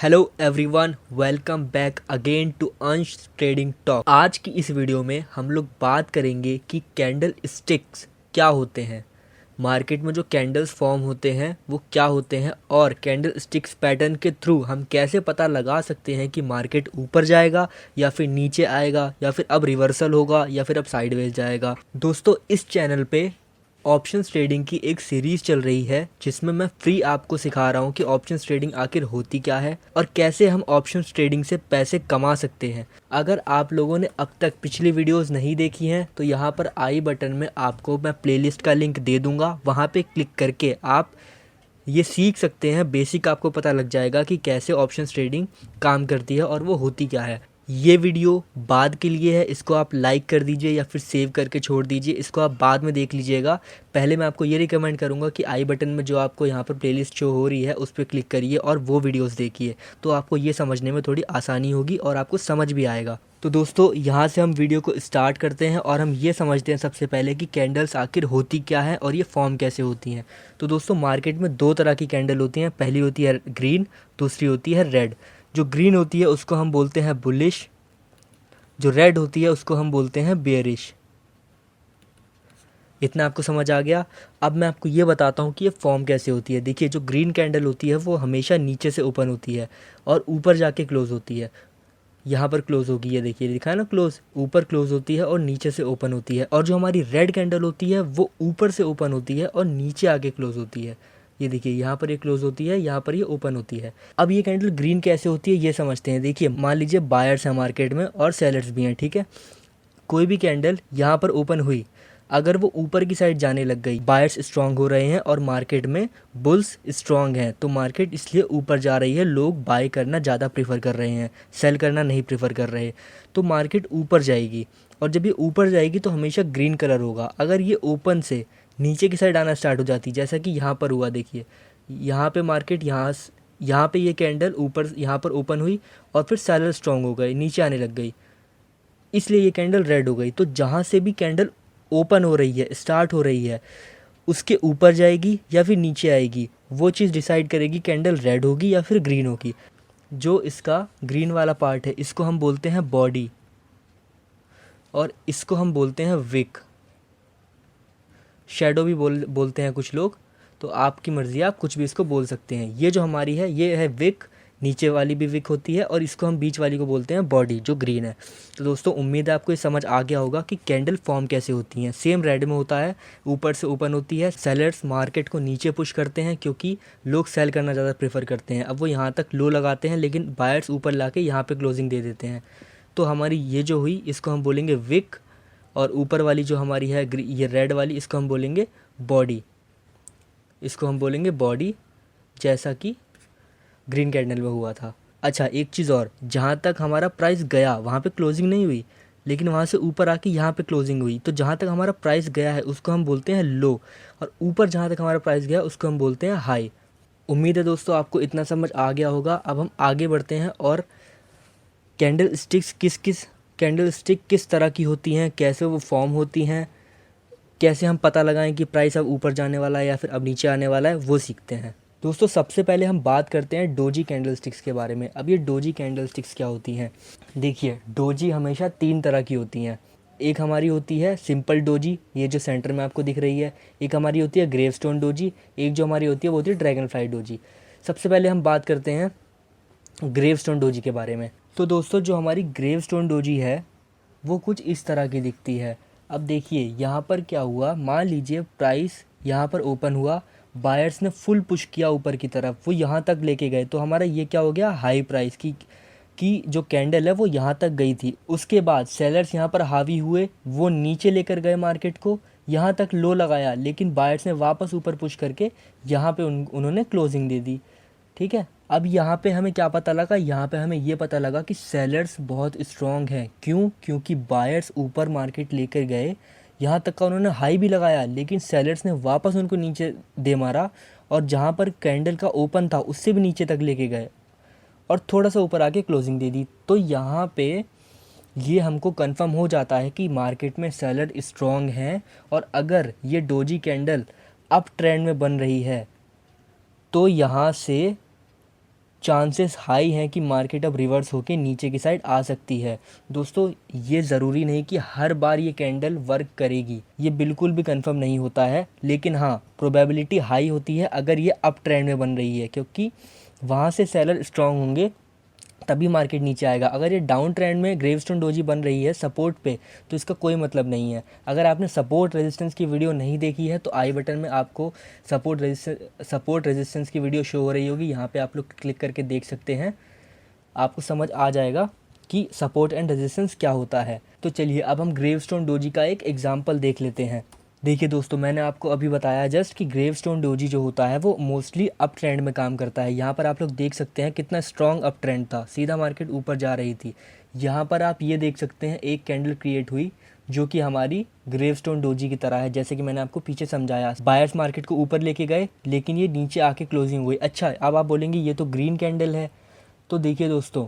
Hello everyone, welcome back again to Ansh trading talk. आज की इस वीडियो में हम लोग बात करेंगे कि कैंडल स्टिक्स क्या होते हैं, मार्केट में जो कैंडल्स फॉर्म होते हैं वो क्या होते हैं, और कैंडल स्टिक्स पैटर्न के थ्रू हम कैसे पता लगा सकते हैं कि मार्केट ऊपर जाएगा या फिर नीचे आएगा, या फिर अब रिवर्सल होगा या फिर अब साइडवेज जाएगा। दोस्तों, इस चैनल पे ऑप्शंस ट्रेडिंग की एक सीरीज चल रही है जिसमें मैं फ्री आपको सिखा रहा हूँ कि ऑप्शंस ट्रेडिंग आखिर होती क्या है और कैसे हम ऑप्शंस ट्रेडिंग से पैसे कमा सकते हैं। अगर आप लोगों ने अब तक पिछली वीडियोस नहीं देखी हैं तो यहाँ पर आई बटन में आपको मैं प्लेलिस्ट का लिंक दे दूँगा, वहाँ पे क्लिक करके आप ये सीख सकते हैं। बेसिक आपको पता लग जाएगा कि कैसे ऑप्शंस ट्रेडिंग काम करती है और वो होती क्या है। ये वीडियो बाद के लिए है, इसको आप लाइक कर दीजिए या फिर सेव करके छोड़ दीजिए, इसको आप बाद में देख लीजिएगा। पहले मैं आपको ये रिकमेंड करूँगा कि आई बटन में जो आपको यहाँ पर प्लेलिस्ट शो हो रही है उस पर क्लिक करिए और वो वीडियोस देखिए, तो आपको ये समझने में थोड़ी आसानी होगी और आपको समझ भी आएगा। तो दोस्तों, यहाँ से हम वीडियो को स्टार्ट करते हैं और हम ये समझते हैं सबसे पहले कि कैंडल्स आखिर होती क्या है और ये फॉर्म कैसे होती हैं। तो दोस्तों, मार्केट में दो तरह की कैंडल होती हैं, पहली होती है ग्रीन, दूसरी होती है रेड। जो ग्रीन होती है उसको हम बोलते हैं बुलिश, जो रेड होती है उसको हम बोलते हैं बेयरिश। इतना आपको समझ आ गया। अब मैं आपको ये बताता हूँ कि ये फॉर्म कैसे होती है। देखिए, जो ग्रीन कैंडल होती है वो हमेशा नीचे से ओपन होती है और ऊपर जाके क्लोज होती है। यहाँ पर क्लोज होगी, ये देखिए लिखा है ना क्लोज, ऊपर क्लोज होती है और नीचे से ओपन होती है। और जो हमारी रेड कैंडल होती है वो ऊपर से ओपन होती है और नीचे आके क्लोज होती है। ये देखिए, यहाँ पर ये क्लोज होती है, यहाँ पर ये ओपन होती है। अब ये कैंडल ग्रीन कैसे होती है ये समझते हैं। देखिए, मान लीजिए बायर्स हैं मार्केट में और सेलर्स भी हैं, ठीक है। कोई भी कैंडल यहाँ पर ओपन हुई, अगर वो ऊपर की साइड जाने लग गई, बायर्स स्ट्रांग हो रहे हैं और मार्केट में बुल्स स्ट्रांग हैं, तो मार्केट इसलिए ऊपर जा रही है। लोग बाय करना ज़्यादा प्रीफर कर रहे हैं, सेल करना नहीं प्रीफर कर रहे। तो मार्केट ऊपर जाएगी और जब ये ऊपर जाएगी तो हमेशा ग्रीन कलर होगा। अगर ये ओपन से नीचे की साइड आना स्टार्ट हो जाती, जैसा कि यहाँ पर हुआ, देखिए यहाँ पे मार्केट यहाँ पे ये कैंडल ऊपर यहाँ पर ओपन हुई और फिर सेलर स्ट्रांग हो गए, नीचे आने लग गई, इसलिए ये कैंडल रेड हो गई। तो जहाँ से भी कैंडल ओपन हो रही है, स्टार्ट हो रही है, उसके ऊपर जाएगी या फिर नीचे आएगी, वो चीज़ डिसाइड करेगी कैंडल रेड होगी या फिर ग्रीन होगी। जो इसका ग्रीन वाला पार्ट है इसको हम बोलते हैं बॉडी और इसको हम बोलते हैं विक, शैडो भी बोलते हैं कुछ लोग। तो आपकी मर्ज़ी, आप कुछ भी इसको बोल सकते हैं। ये जो हमारी है ये है विक, नीचे वाली भी विक होती है और इसको हम बीच वाली को बोलते हैं बॉडी, जो ग्रीन है। तो दोस्तों, उम्मीद है आपको ये समझ आ गया होगा कि कैंडल फॉर्म कैसे होती हैं। सेम रेड में होता है, ऊपर से ओपन होती है। सेलर्स मार्केट को नीचे पुश करते हैं क्योंकि लोग सेल करना ज़्यादा प्रेफर करते हैं। अब वो यहाँ तक लो लगाते हैं लेकिन बायर्स ऊपर ला के यहाँ पर क्लोजिंग दे देते हैं। तो हमारी ये जो हुई इसको हम बोलेंगे विक, और ऊपर वाली जो हमारी है ये रेड वाली, इसको हम बोलेंगे बॉडी, इसको हम बोलेंगे बॉडी, जैसा कि ग्रीन कैंडल में हुआ था। अच्छा, एक चीज़ और, जहाँ तक हमारा प्राइस गया वहाँ पे क्लोजिंग नहीं हुई, लेकिन वहाँ से ऊपर आके यहाँ पे क्लोजिंग हुई। तो जहाँ तक हमारा प्राइस गया है उसको हम बोलते हैं लो, और ऊपर जहाँ तक हमारा प्राइस गया उसको हम बोलते हैं हाई। उम्मीद है दोस्तों आपको इतना समझ आ गया होगा। अब हम आगे बढ़ते हैं और कैंडल स्टिक किस तरह की होती हैं, कैसे वो फॉर्म होती हैं, कैसे हम पता लगाएं कि प्राइस अब ऊपर जाने वाला है या फिर अब नीचे आने वाला है, वो सीखते हैं। दोस्तों, सबसे पहले हम बात करते हैं डोजी कैंडल स्टिक्स के बारे में। अब ये डोजी कैंडल स्टिक्स क्या होती हैं? देखिए, डोजी हमेशा तीन तरह की होती हैं। एक हमारी होती है सिंपल डोजी, ये जो सेंटर में आपको दिख रही है। एक हमारी होती है ग्रेवस्टोन डोजी। एक जो हमारी होती है वो होती है ड्रैगन फ्लाई डोजी। सबसे पहले हम बात करते हैं ग्रेवस्टोन डोजी के बारे में। तो दोस्तों, जो हमारी ग्रेवस्टोन डोजी है वो कुछ इस तरह की दिखती है। अब देखिए, यहाँ पर क्या हुआ, मान लीजिए प्राइस यहाँ पर ओपन हुआ, बायर्स ने फुल पुश किया ऊपर की तरफ, वो यहाँ तक लेके गए, तो हमारा ये क्या हो गया, हाई प्राइस की जो कैंडल है वो यहाँ तक गई थी। उसके बाद सेलर्स यहाँ पर हावी हुए, वो नीचे लेकर गए मार्केट को, यहाँ तक लो लगाया, लेकिन बायर्स ने वापस ऊपर पुश करके यहाँ पे उन्होंने क्लोजिंग दे दी। ठीक है, अब यहाँ पे हमें क्या पता लगा, यहाँ पे हमें ये पता लगा कि सेलर्स बहुत स्ट्रॉन्ग हैं। क्यों? क्योंकि बायर्स ऊपर मार्केट लेकर गए, यहाँ तक का उन्होंने हाई भी लगाया, लेकिन सेलर्स ने वापस उनको नीचे दे मारा और जहाँ पर कैंडल का ओपन था उससे भी नीचे तक लेके गए और थोड़ा सा ऊपर आके क्लोजिंग दे दी। तो यहाँ पे ये हमको कंफर्म हो जाता है कि मार्केट में सेलर स्ट्रॉन्ग हैं, और अगर ये डोजी कैंडल अप ट्रेंड में बन रही है तो यहाँ से चांसेस हाई हैं कि मार्केट अब रिवर्स होके नीचे की साइड आ सकती है। दोस्तों ये ज़रूरी नहीं कि हर बार ये कैंडल वर्क करेगी, ये बिल्कुल भी कंफर्म नहीं होता है, लेकिन हाँ प्रोबेबिलिटी हाई होती है अगर ये अप ट्रेंड में बन रही है, क्योंकि वहाँ से सेलर स्ट्रांग होंगे तभी मार्केट नीचे आएगा। अगर ये डाउन ट्रेंड में ग्रेवस्टोन डोजी बन रही है सपोर्ट पे, तो इसका कोई मतलब नहीं है। अगर आपने सपोर्ट रेजिस्टेंस की वीडियो नहीं देखी है तो आई बटन में आपको सपोर्ट रेजिस्टेंस की वीडियो शो हो रही होगी, यहाँ पे आप लोग क्लिक करके देख सकते हैं, आपको समझ आ जाएगा कि सपोर्ट एंड रेजिस्टेंस क्या होता है। तो चलिए अब हम ग्रेवस्टोन डोजी का एक एग्जाम्पल देख लेते हैं। देखिए दोस्तों, मैंने आपको अभी बताया जस्ट कि ग्रेवस्टोन डोजी जो होता है वो मोस्टली अप ट्रेंड में काम करता है। यहाँ पर आप लोग देख सकते हैं कितना स्ट्रॉन्ग अप ट्रेंड था, सीधा मार्केट ऊपर जा रही थी। यहाँ पर आप ये देख सकते हैं एक कैंडल क्रिएट हुई जो कि हमारी ग्रेवस्टोन डोजी की तरह है, जैसे कि मैंने आपको पीछे समझाया। बायर्स मार्केट को ऊपर लेके गए लेकिन ये नीचे आके क्लोजिंग हुई। अच्छा, अब आप बोलेंगे ये तो ग्रीन कैंडल है, तो देखिए दोस्तों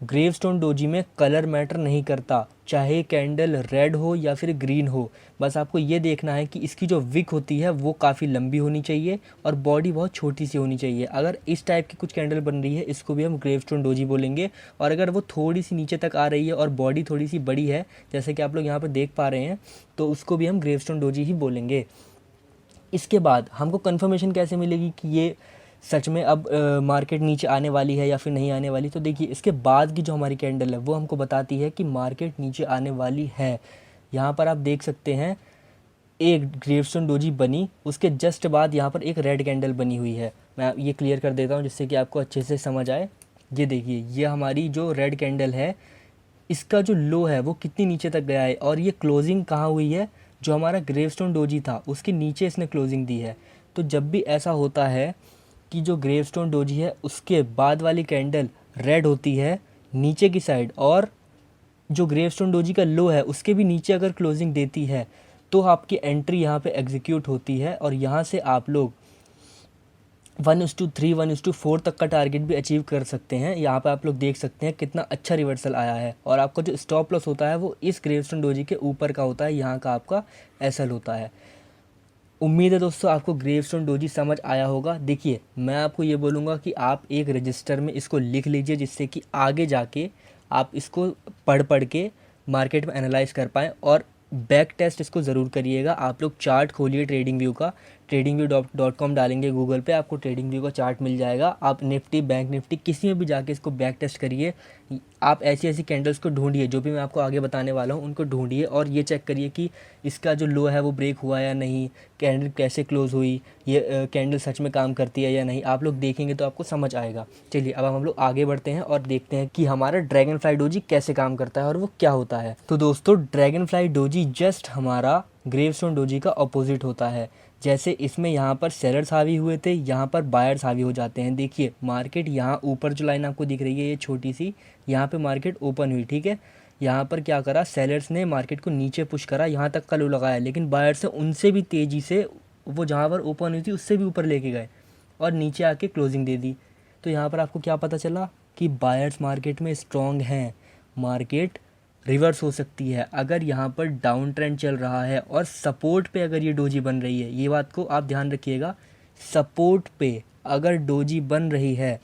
ग्रेवस्टोन डोजी में कलर मैटर नहीं करता, चाहे कैंडल रेड हो या फिर ग्रीन हो। बस आपको ये देखना है कि इसकी जो विक होती है वो काफ़ी लंबी होनी चाहिए और बॉडी बहुत छोटी सी होनी चाहिए। अगर इस टाइप की कुछ कैंडल बन रही है इसको भी हम ग्रेवस्टोन डोजी बोलेंगे, और अगर वो थोड़ी सी नीचे तक आ रही है और बॉडी थोड़ी सी बड़ी है जैसे कि आप लोग यहाँ पर देख पा रहे हैं, तो उसको भी हम ग्रेवस्टोन डोजी ही बोलेंगे। इसके बाद हमको कंफर्मेशन कैसे मिलेगी कि ये सच में अब मार्केट नीचे आने वाली है या फिर नहीं आने वाली? तो देखिए इसके बाद की जो हमारी कैंडल है वो हमको बताती है कि मार्केट नीचे आने वाली है। यहाँ पर आप देख सकते हैं एक ग्रेवस्टोन डोजी बनी, उसके जस्ट बाद यहाँ पर एक रेड कैंडल बनी हुई है। मैं ये क्लियर कर देता हूँ जिससे कि आपको अच्छे से समझ आए। ये देखिए, ये हमारी जो रेड कैंडल है इसका जो लो है वो कितनी नीचे तक गया है, और ये क्लोजिंग कहाँ हुई है, जो हमारा ग्रेवस्टोन डोजी था उसके नीचे इसने क्लोजिंग दी है। तो जब भी ऐसा होता है कि जो ग्रेवस्टोन डोजी है उसके बाद वाली कैंडल रेड होती है नीचे की साइड, और जो ग्रेवस्टोन डोजी का लो है उसके भी नीचे अगर क्लोजिंग देती है, तो आपकी एंट्री यहाँ पे एग्जीक्यूट होती है और यहाँ से आप लोग 1:3 1:4 तक का टारगेट भी अचीव कर सकते हैं। यहाँ पे आप लोग देख सकते हैं कितना अच्छा रिवर्सल आया है, और आपका जो स्टॉप लॉस होता है वो इस ग्रेवस्टोन डोजी के ऊपर का होता है, यहाँ का आपका एसएल होता है। उम्मीद है दोस्तों आपको ग्रेवस्टोन डोजी समझ आया होगा। देखिए मैं आपको ये बोलूँगा कि आप एक रजिस्टर में इसको लिख लीजिए, जिससे कि आगे जाके आप इसको पढ़ के मार्केट में एनालाइज कर पाएँ, और बैक टेस्ट इसको ज़रूर करिएगा। आप लोग चार्ट खोलिए ट्रेडिंग व्यू का, tradingview.com डालेंगे गूगल पे, आपको ट्रेडिंग व्यू का चार्ट मिल जाएगा। आप निफ्टी, बैंक निफ्टी किसी में भी जाके इसको बैक टेस्ट करिए। आप ऐसी ऐसी कैंडल्स को ढूंढिए, जो भी मैं आपको आगे बताने वाला हूँ उनको ढूंढिए, और ये चेक करिए कि इसका जो लो है वो ब्रेक हुआ या नहीं, कैंडल कैसे क्लोज हुई, ये कैंडल सच में काम करती है या नहीं। आप लोग देखेंगे तो आपको समझ आएगा। चलिए अब हम लोग आगे बढ़ते हैं और देखते हैं कि हमारा ड्रैगन फ्लाई डोजी कैसे काम करता है और वो क्या होता है। तो दोस्तों ड्रैगन फ्लाई डोजी जस्ट हमारा ग्रेवस्टोन डोजी का अपोजिट होता है। जैसे इसमें यहाँ पर सेलर्स हावी हुए थे, यहाँ पर बायर्स हावी हो जाते हैं। देखिए मार्केट यहाँ ऊपर जो लाइन आपको दिख रही है ये छोटी सी, यहाँ पे मार्केट ओपन हुई, ठीक है। यहाँ पर क्या करा, सेलर्स ने मार्केट को नीचे पुश करा, यहाँ तक का लो लगाया, लेकिन बायर्स ने उनसे भी तेज़ी से वो जहाँ पर ओपन हुई थी उससे भी ऊपर लेके गए और नीचे आके क्लोजिंग दे दी। तो यहाँ पर आपको क्या पता चला कि बायर्स मार्केट में स्ट्रॉन्ग हैं, मार्केट रिवर्स हो सकती है अगर यहाँ पर डाउन ट्रेंड चल रहा है और सपोर्ट पे अगर ये डोजी बन रही है। ये बात को आप ध्यान रखिएगा, सपोर्ट पे अगर डोजी बन रही है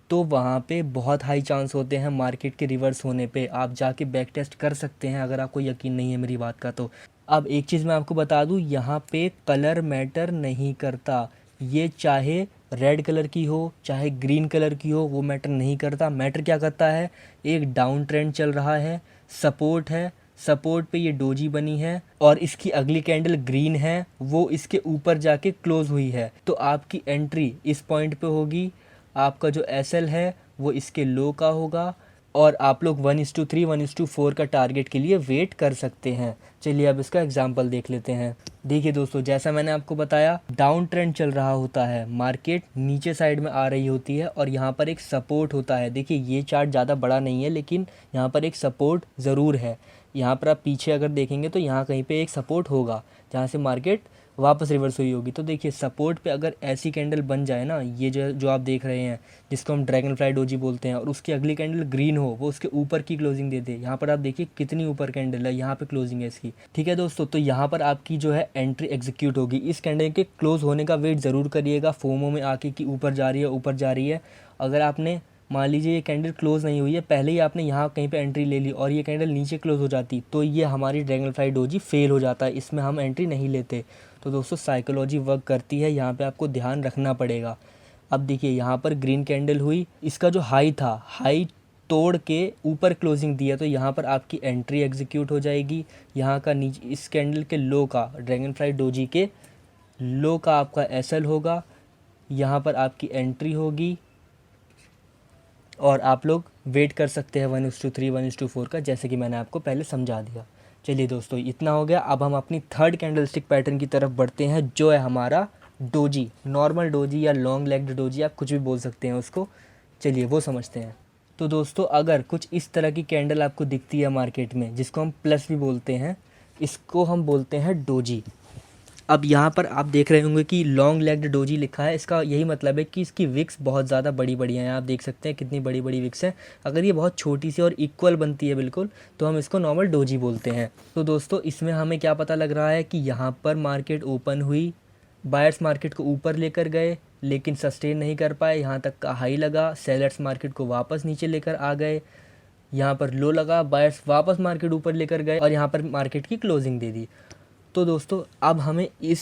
तो वहाँ पे बहुत हाई चांस होते हैं मार्केट के रिवर्स होने पे। आप जाके बैक टेस्ट कर सकते हैं अगर आपको यकीन नहीं है मेरी बात का। तो अब एक चीज़ मैं आपको बता दूँ, यहाँ पे कलर मैटर नहीं करता। ये चाहे रेड कलर की हो चाहे ग्रीन कलर की हो, वो मैटर नहीं करता। मैटर क्या करता है, एक डाउन ट्रेंड चल रहा है, सपोर्ट है, सपोर्ट पे ये डोजी बनी है और इसकी अगली कैंडल ग्रीन है, वो इसके ऊपर जाके क्लोज हुई है, तो आपकी एंट्री इस पॉइंट पे होगी। आपका जो एसएल है वो इसके लो का होगा और आप लोग 1:3 1:4 का टारगेट के लिए वेट कर सकते हैं। चलिए अब इसका एग्जांपल देख लेते हैं। देखिए दोस्तों, जैसा मैंने आपको बताया डाउन ट्रेंड चल रहा होता है, मार्केट नीचे साइड में आ रही होती है और यहाँ पर एक सपोर्ट होता है। देखिए ये चार्ट ज़्यादा बड़ा नहीं है लेकिन यहाँ पर एक सपोर्ट ज़रूर है। यहाँ पर आप पीछे अगर देखेंगे तो यहाँ कहीं पे एक सपोर्ट होगा जहाँ से मार्केट वापस रिवर्स हुई होगी। तो देखिए सपोर्ट पे अगर ऐसी कैंडल बन जाए ना, ये जो जो आप देख रहे हैं जिसको हम ड्रैगन फ्लाई डोजी बोलते हैं, और उसकी अगली कैंडल ग्रीन हो, वो उसके ऊपर की क्लोजिंग दे दे। यहाँ पर आप देखिए कितनी ऊपर कैंडल है, यहाँ पे क्लोजिंग है इसकी। ठीक है दोस्तों, तो यहाँ पर आपकी जो है एंट्री एग्जीक्यूट होगी। इस कैंडल के क्लोज होने का वेट ज़रूर करिएगा फोमो में आके कि ऊपर जा रही है ऊपर जा रही है। अगर आपने मान लीजिए ये कैंडल क्लोज नहीं हुई है, पहले ही आपने यहाँ कहीं पे एंट्री ले ली और ये कैंडल नीचे क्लोज हो जाती, तो ये हमारी ड्रैगन फ्लाई डोजी फेल हो जाता है, इसमें हम एंट्री नहीं लेते। तो दोस्तों साइकोलॉजी वर्क करती है, यहाँ पे आपको ध्यान रखना पड़ेगा। अब देखिए यहाँ पर ग्रीन कैंडल हुई, इसका जो हाई था, हाई तोड़ के ऊपर क्लोजिंग दिया, तो यहाँ पर आपकी एंट्री एग्जीक्यूट हो जाएगी। यहाँ का नीचे इस कैंडल के लो का, ड्रैगन फ्लाई डोजी के लो का आपका एसएल होगा, यहाँ पर आपकी एंट्री होगी और आप लोग वेट कर सकते हैं 1:3 1:4 का, जैसे कि मैंने आपको पहले समझा दिया। चलिए दोस्तों इतना हो गया। अब हम अपनी थर्ड कैंडलस्टिक पैटर्न की तरफ बढ़ते हैं, जो है हमारा डोजी, नॉर्मल डोजी या लॉन्ग लेग्ड डोजी, आप कुछ भी बोल सकते हैं उसको। चलिए वो समझते हैं। तो दोस्तों अगर कुछ इस तरह की कैंडल आपको दिखती है मार्केट में, जिसको हम प्लस भी बोलते हैं, इसको हम बोलते हैं डोजी। अब यहाँ पर आप देख रहे होंगे कि लॉन्ग लेग्ड डोजी लिखा है, इसका यही मतलब है कि इसकी विक्स बहुत ज़्यादा बड़ी बड़ी हैं। आप देख सकते हैं कितनी बड़ी बड़ी विक्स हैं। अगर ये बहुत छोटी सी और इक्वल बनती है बिल्कुल, तो हम इसको नॉर्मल डोजी बोलते हैं। तो दोस्तों इसमें हमें क्या पता लग रहा है कि यहाँ पर मार्केट ओपन हुई, बायर्स मार्केट को ऊपर लेकर गए लेकिन सस्टेन नहीं कर पाए, यहाँ तक का हाई लगा, सेलर्स मार्केट को वापस नीचे लेकर आ गए, यहाँ पर लो लगा, बायर्स वापस मार्केट ऊपर लेकर गए और यहाँ पर मार्केट की क्लोजिंग दे दी। तो दोस्तों अब हमें इस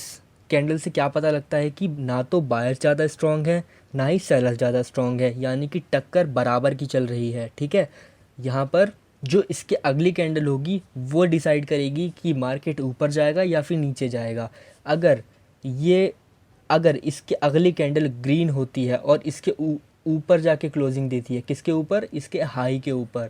कैंडल से क्या पता लगता है कि ना तो बायर्स ज़्यादा स्ट्रॉन्ग है ना ही सेलर्स ज़्यादा स्ट्रॉन्ग है, यानी कि टक्कर बराबर की चल रही है। ठीक है, यहाँ पर जो इसके अगली कैंडल होगी वो डिसाइड करेगी कि मार्केट ऊपर जाएगा या फिर नीचे जाएगा। अगर इसके अगली कैंडल ग्रीन होती है और इसके ऊपर जाके क्लोजिंग देती है, किसके ऊपर, इसके हाई के ऊपर,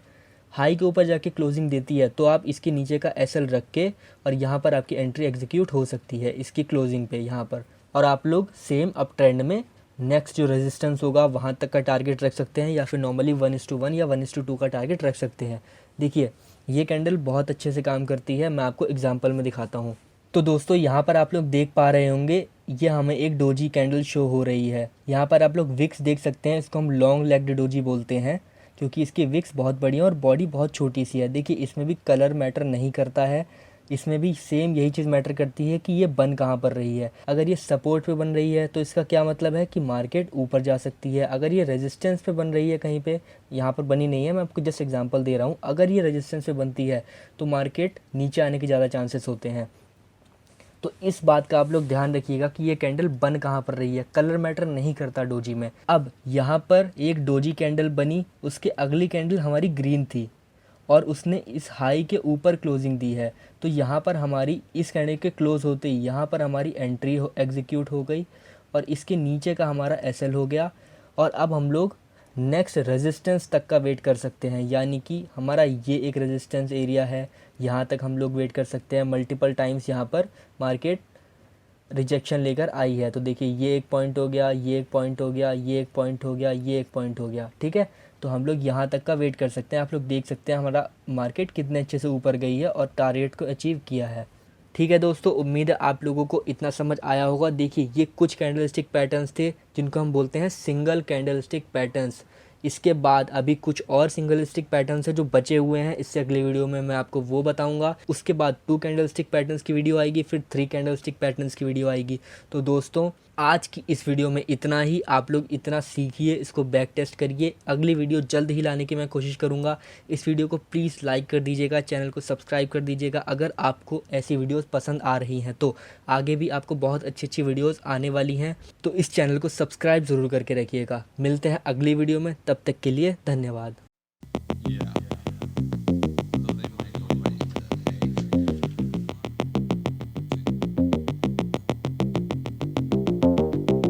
हाई के ऊपर जाके क्लोजिंग देती है, तो आप इसके नीचे का एसएल रख के और यहाँ पर आपकी एंट्री एग्जीक्यूट हो सकती है इसकी क्लोजिंग पे यहाँ पर। और आप लोग सेम अप ट्रेंड में नेक्स्ट जो रेजिस्टेंस होगा वहाँ तक का टारगेट रख सकते हैं, या फिर नॉर्मली 1:1 या 1:2 का टारगेट रख सकते हैं। देखिए ये कैंडल बहुत अच्छे से काम करती है, मैं आपको एग्जाम्पल में दिखाता हूँ। तो दोस्तों यहाँ पर आप लोग देख पा रहे होंगे, ये हमें एक डोजी कैंडल शो हो रही है। यहाँ पर आप लोग विक्स देख सकते हैं, इसको हम लॉन्ग लेग्ड डोजी बोलते हैं क्योंकि इसकी विक्स बहुत बड़ी है और बॉडी बहुत छोटी सी है। देखिए इसमें भी कलर मैटर नहीं करता है, इसमें भी सेम यही चीज़ मैटर करती है कि ये बन कहाँ पर रही है। अगर ये सपोर्ट पे बन रही है तो इसका क्या मतलब है कि मार्केट ऊपर जा सकती है। अगर ये रेजिस्टेंस पे बन रही है कहीं पे, यहाँ पर बनी नहीं है, मैं आपको जस्ट एग्जांपल दे रहा हूँ, अगर ये रेजिस्टेंस पे बनती है तो मार्केट नीचे आने के ज़्यादा चांसेस होते हैं। तो इस बात का आप लोग ध्यान रखिएगा कि ये कैंडल बन कहाँ पर रही है, कलर मैटर नहीं करता डोजी में। अब यहाँ पर एक डोजी कैंडल बनी, उसके अगली कैंडल हमारी ग्रीन थी और उसने इस हाई के ऊपर क्लोजिंग दी है, तो यहाँ पर हमारी इस कैंडल के क्लोज होते ही यहाँ पर हमारी एंट्री एग्जीक्यूट हो गई और इसके नीचे का हमारा एसएल हो गया। और अब हम लोग नेक्स्ट रेजिस्टेंस तक का वेट कर सकते हैं, यानी कि हमारा ये एक रेजिस्टेंस एरिया है, यहाँ तक हम लोग वेट कर सकते हैं। मल्टीपल टाइम्स यहाँ पर मार्केट रिजेक्शन लेकर आई है, तो देखिए ये एक पॉइंट हो गया, ये एक पॉइंट हो गया, ये एक पॉइंट हो गया, ये एक पॉइंट हो गया। ठीक है, तो हम लोग यहाँ तक का वेट कर सकते हैं। आप लोग देख सकते हैं हमारा मार्केट कितने अच्छे से ऊपर गई है और टारगेट को अचीव किया है। ठीक है दोस्तों, उम्मीद है आप लोगों को इतना समझ आया होगा। देखिए ये कुछ कैंडलस्टिक पैटर्न्स थे जिनको हम बोलते हैं सिंगल कैंडलस्टिक पैटर्न्स। इसके बाद अभी कुछ और सिंगल स्टिक पैटर्न्स है जो बचे हुए हैं, इससे अगले वीडियो में मैं आपको वो बताऊंगा। उसके बाद 2 कैंडल स्टिक पैटर्न्स की वीडियो आएगी, फिर 3 कैंडल स्टिक पैटर्न्स की वीडियो आएगी। तो दोस्तों आज की इस वीडियो में इतना ही, आप लोग इतना सीखिए, इसको बैक टेस्ट करिए। अगली वीडियो जल्द ही लाने की मैं कोशिश करूँगा। इस वीडियो को प्लीज़ लाइक कर दीजिएगा, चैनल को सब्सक्राइब कर दीजिएगा अगर आपको ऐसी वीडियोज़ पसंद आ रही हैं। तो आगे भी आपको बहुत अच्छी अच्छी वीडियोज़ आने वाली हैं, तो इस चैनल को सब्सक्राइब ज़रूर करके रखिएगा। मिलते हैं अगली वीडियो में, तब तक के लिए धन्यवाद।